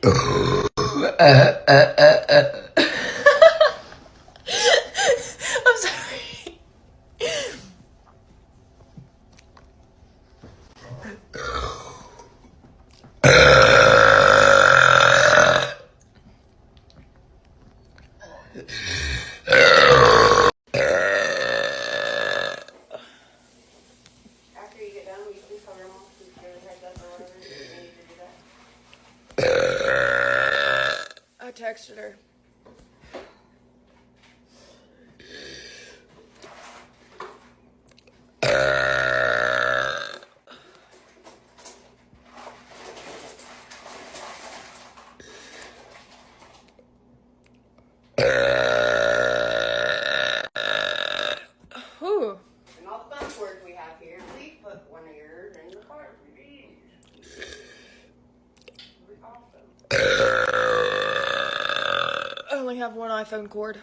I'm sorry. After you get done, will you please call your mom to give her a heads up or whatever you need to do that? I texted her. Whew. And all the fun words we have here, please put one of yours in the cart, please. Awesome. I only have one iPhone cord.